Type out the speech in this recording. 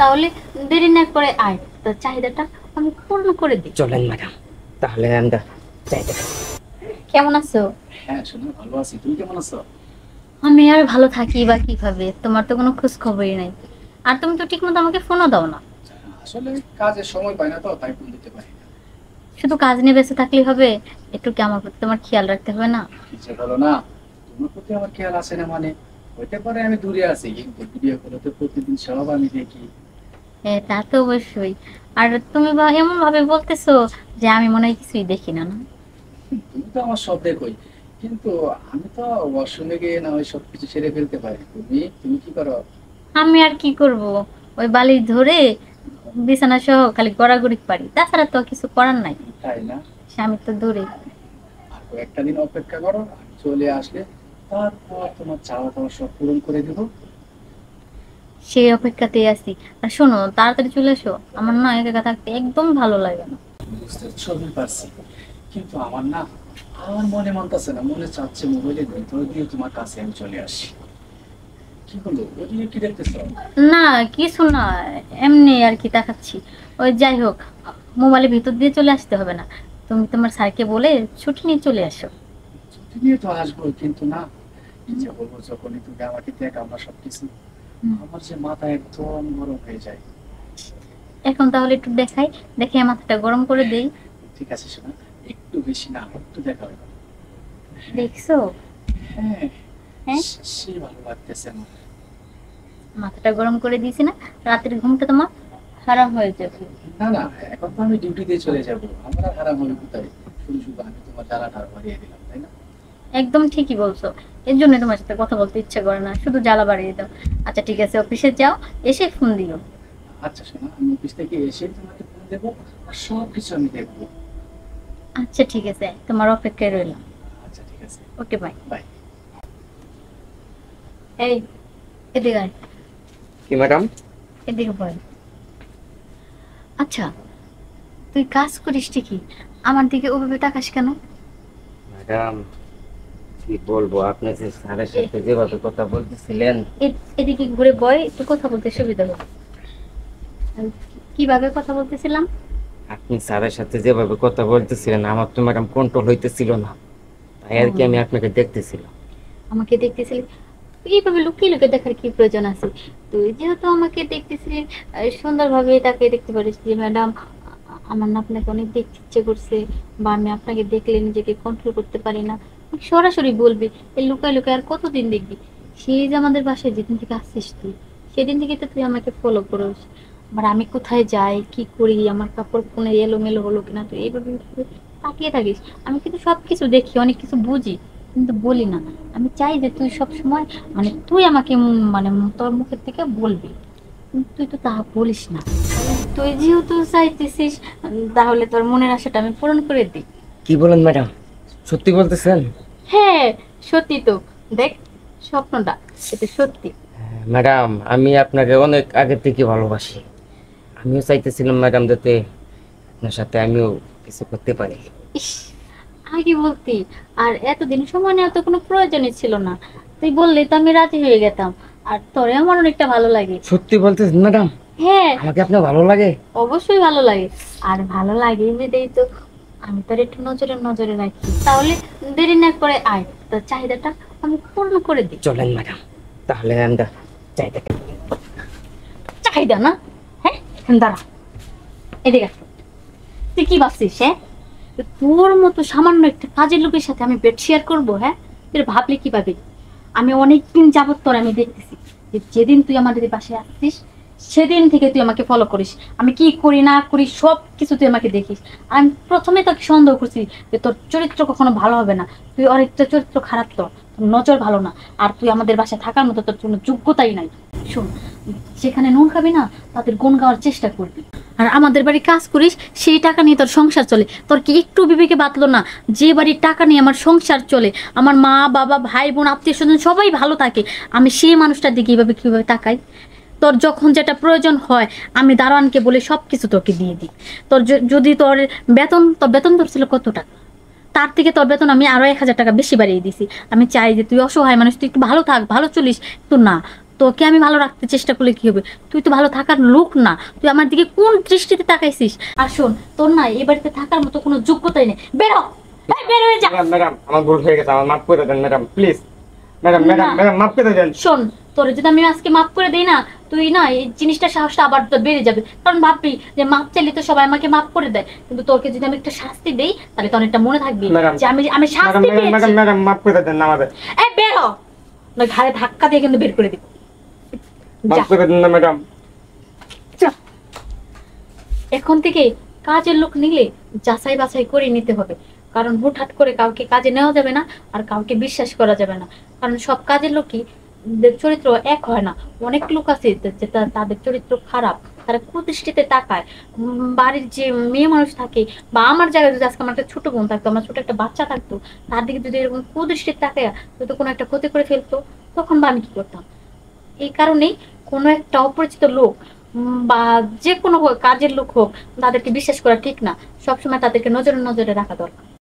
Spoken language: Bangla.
তাহলে দেরি না করে আয়, তোর চাহিদাটা আমি পূর্ণ করে দিই। চলেন ম্যাডাম, তাহলে আমরা চাইতে। কেমন আছো? হ্যাঁ শোনো, ভালো আছি। তুমি কেমন আছো? আমি আর ভালো থাকি বা কিভাবে, তোমার তো কোনো খোঁজ খবরই নাই। আর তুমি তো ঠিক মতো আমাকে ফোনও দাও না। আসলে কাজের সময় পাই না তো, তাই ফোন দিতে পারি না। শুধু কাজ নিয়ে ব্যস্ত থাকলেই হবে? একটু কি আমার প্রতি তোমার খেয়াল রাখতে হবে না? কি যে বলো না, তোমার প্রতি আমার খেয়াল আছে না মানে? হইতে পারে আমি দূরে আছি, কিন্তু ভিডিও কলে তো প্রতিদিন সব আমি দেখি। হ্যাঁ, তা তো অবশ্যই। আর তুমি বা এমন ভাবে বলতেছো যে আমি মনে হয় কিছুই দেখি না, না? তুমি তো আমার সব দেখোই, কিন্তু আমি তো ওয়াশরুমে গিয়ে না ওই সবকিছু সেরে ফেলতে পারি। তুমি তুমি কি করো? আমি আর কি করব, ওই বালিশ ধরে বিছানা সহ খালি গড়াগড়ি পারি, তাছাড়া তো কিছু করার নাই। তাই না? স্বামী তো দূরে। আর কয়েকটা দিন অপেক্ষা করো, আমি চলে আসলে তারপর তোমার চাওয়া পাওয়া সব পূরণ করে দেবো। সেই অপেক্ষাতেই আছি। আর শোনো, তাড়াতাড়ি চলে এসো, আমার না একা একা থাকতে একদম ভালো লাগে না। বুঝতে তো সবই পারছি, কিন্তু আমার না, আমার মনে মানতেছে না। মনে চাচ্ছে মোবাইলের ভিতর দিয়ে তোমার কাছে আমি চলে আসি। কি হলো, ওদিকে কি দেখতেছো? না, কিছু না, এমনি আর কি তাকাচ্ছি। ওই যাই হোক, মোবাইলের ভিতর দিয়ে চলে আসতে হবে না। তুমি তোমার স্যারকে বলে ছুটি নিয়ে চলে আসো। ছুটি নিয়ে তো আসবো, কিন্তু না, কি যে বলবো, যখনই তুমি আমাকে দেখ আমরা সবকিছু, আমার যে মাথা একদম গরম হয়ে যায়। এখন তাহলে একটু দেখাই, দেখে মাথাটা গরম করে দেই। ঠিক আছে শোনা, একটু বেশি না, একটু দেখা হবে। দেখছো? হ্যাঁ, হ্যাঁ, সে ভালো লাগতেছে আমার। মাথাটা গরম করে দিয়েছি না? রাতের ঘুমটা তোমার হারাম হয়ে যাবে। না না, এখন তো আমি ডিউটিতে চলে যাব, আমার আর হারাম হলো কোথায়? শুধু শুধু আমি তোমার জ্বালাটা আর বাড়িয়ে দিলাম, তাই না? একদম ঠিকই বলছো। এর জন্য তোমার সাথে কথা বলতে ইচ্ছে করে না, শুধু জ্বালা বাড়িয়ে দাও। আচ্ছা ঠিক আছে, অফিসে যাও, এসে ফোন দিও। আচ্ছা শোনো, আমি অফিস থেকে এসে তোমাকে ফোন দেবো, আর সব কিছু আমি দেখবো। আচ্ছা ঠিক আছে, তোমার অপেক্ষায় রইলাম। আচ্ছা ঠিক আছে, ওকে, বাই। বাই। এই, এদিকে আয়, কি ম্যাডাম? এদিকে বল। আচ্ছা, তুই কাজ করিস ঠিকই, আমার দিকে ওভাবে তাকাস কেন? ম্যাডাম, কি বলবো, আপনি যে স্যারের সাথে যেভাবে কথা বলতেছিলেন। এদিকে ঘুরে বয়, একটু কথা বলতে সুবিধা হবে। কিভাবে কথা বলতেছিলাম? আপনি স্যারের সাথে যেভাবে কথা বলতেছিলেন, আমার তো ম্যাডাম কন্ট্রোল হইতেছিল না, তাই আর কি আমি আপনাকে দেখতেছিলাম। আমাকে দেখতেছিলি? এইভাবে লুকিয়ে লুকিয়ে দেখার কি প্রয়োজন আছে? তুই যেহেতু আমাকে দেখতেছিলি, সুন্দরভাবে তাকে দেখতে পারিস যে ম্যাডাম, আমার না আপনাকে অনেক দেখতে ইচ্ছে করছে, বা আমি আপনাকে দেখলে নিজেকে কন্ট্রোল করতে পারি না, সরাসরি বলবি। এই লুকায় লুকায় আর কতদিন দেখবি? সেই যে আমাদের বাসায় যেদিন থেকে আসছিস তুই, সেদিন থেকে তো তুই আমাকে ফলো করিস। আবার আমি কোথায় যাই, কি করি, আমার কাপড় কোনে এলোমেলো হলো কিনা, তুই এইভাবে তাকিয়ে থাকিস। আমি কিন্তু সবকিছু দেখি, অনেক কিছু বুঝি, কিন্তু বলি না। আমি চাই যে তুই সব সময়, মানে তুই আমাকে মানে তোর মুখের থেকে বলবি, কিন্তু তুই তো তা বলিস না। তুই যেহেতু চাইতেছিস, তাহলে তোর মনের আশাটা আমি পূরণ করে দিই। কি বলেন ম্যাডাম, সত্যি বলতেছেন? হ্যাঁ, সত্যি তো। দেখ, স্বপ্নটা এটা সত্যি। ম্যাডাম, আমি আপনাকে অনেক আগে থেকে ভালোবাসি। আমিও চাইতেছিলাম ম্যাডাম, যাতে আপনার সাথে আমিও কিছু করতে পারি। ইস, আগে বলতি, আর এতদিন সময় নেওয়া তো কোনো প্রয়োজনই ছিল না। তুই বললি তো আমি রাজি হয়ে যেতাম। আর তোরে আমার অনেকটা ভালো লাগে। সত্যি বলতেছেন ম্যাডাম? হ্যাঁ, আমাকে আপনার ভালো লাগে? অবশ্যই ভালো লাগে। আর ভালো লাগে এমনিতেই তো আমি তোর একটু নজরে নজরে রাখি। তাহলে দেরি না করে আয়, তোর চাহিদাটা আমি পূর্ণ করে দিই। চলেন ম্যাডাম, তাহলে আমরা চাইতে। চাহিদা না? হ্যাঁ, এখন দাঁড়া, এদিকে আয়। তুই কি ভাবছিস? হ্যাঁ, তোর মতো সামান্য একটা কাজের লোকের সাথে আমি বেড শেয়ার করবো? হ্যাঁ, তুই ভাবলে কি পাবি? আমি অনেকদিন যাবত তোর আমি দেখতেছি যে যেদিন তুই আমাদের বাসায় আসছিস, সেদিন থেকে তুই আমাকে ফলো করিস। আমি কি করি না করি সব কিছু তুই আমাকে দেখিস। আর আমি প্রথমে তোকে সন্দেহ করছি যে তোর চরিত্র কখনো ভালো হবে না। তুই অনেকটা চরিত্র খারাপ, তোর তোর নজর ভালো না। আর তুই আমাদের বাসায় থাকার মতো তোর কোনো যোগ্যতাই নাই। শোন, যেখানে নুন খাবি না, তাদের গুণ গাওয়ার চেষ্টা করবি। আর আমাদের বাড়ি কাজ করিস, সেই টাকা নিয়ে তোর সংসার চলে। তোর কি একটু বিবেকে বাতলো না? যে বাড়ির টাকা নিয়ে আমার সংসার চলে, আমার মা বাবা ভাই বোন আত্মীয় স্বজন সবাই ভালো থাকে, আমি সেই মানুষটার দিকে এইভাবে কিভাবে তাকাই? তোর যখন যেটা প্রয়োজন হয়, আমি দারোয়ানকে বলে সব কিছু তোকে দিয়ে দিই। তোর যদি তোর বেতন তোর ছিল কত টাকা, তার থেকে তোর বেতন আমি আরো 1000 টাকা বেশি বাড়িয়ে দিছি। আমি চাই যে তুই অসহায় মানুষ, তুই একটু ভালো থাক, ভালো চলিস। তো না, তোকে আমি ভালো রাখতে চেষ্টা করলে কি হবে? তুই তো ভালো থাকার লোক না, তুই আমার দিকে কোন দৃষ্টিতে তাকাইছিস? আর শোন, তোর না এই বাড়িতে থাকার মতো কোনো যোগ্যতাই নেই, বেরো, এই বের হয়ে যা। ম্যাডাম ম্যাডাম আমার ভুল হয়ে গেছে, আমার মাফ করে দেন ম্যাডাম প্লিজ। ম্যাডাম ম্যাডাম না। ম্যাডাম মাফ করে দেন। শোন, তোর যদি আমি আজকে মাফ করে দেই না, তুই না এই জিনিসটা সাহসটা আবার তো বেড়ে যাবে। কারণ ভাববি যে মাপ চাইলে তো সবাই আমাকে মাফ করে দেয়, কিন্তু তোকে যদি আমি একটা শাস্তি দেই তাহলে তো অনেকটা মনে থাকবে ম্যাডাম, যে আমি আমি ম্যাডাম শাস্তি ম্যাডাম ম্যাডাম পেয়েছি। ম্যাডাম মাফ করে দেন না আমাদের। এই বের হ, না ঘাড়ে ধাক্কা দিয়ে কিন্তু বের করে দিব। যা, মাফ করে দেন না ম্যাডাম। যা। এখন থেকে কাজের লোক নিলে যাচাই বাছাই করে নিতে হবে, কারণ হুটহাট করে কাউকে কাজে নেওয়া যাবে না, আর কাউকে বিশ্বাস করা যাবে না। কারণ সব কাজের লোকই দের চরিত্র এক হয় না। অনেক লোক আছে যে তাদের চরিত্র খারাপ, তারা কুদৃষ্টিতে তাকায়। বাড়ির যে মেয়ে মানুষ থাকে, বা আমার জায়গায় যদি আজকে আমার একটা ছোট বোন থাকতো, আমার ছোট একটা বাচ্চা থাকতো, তার দিকে যদি এরকম কুদৃষ্টিতে তাকায় তো কোনো একটা ক্ষতি করে ফেলতো, তখন বা আমি কি করতাম? এই কারণেই কোনো একটা অপরিচিত লোক বা যে কোনো কাজের লোক হোক, তাদেরকে বিশ্বাস করা ঠিক না। সবসময় তাদেরকে নজরে নজরে রাখা দরকার।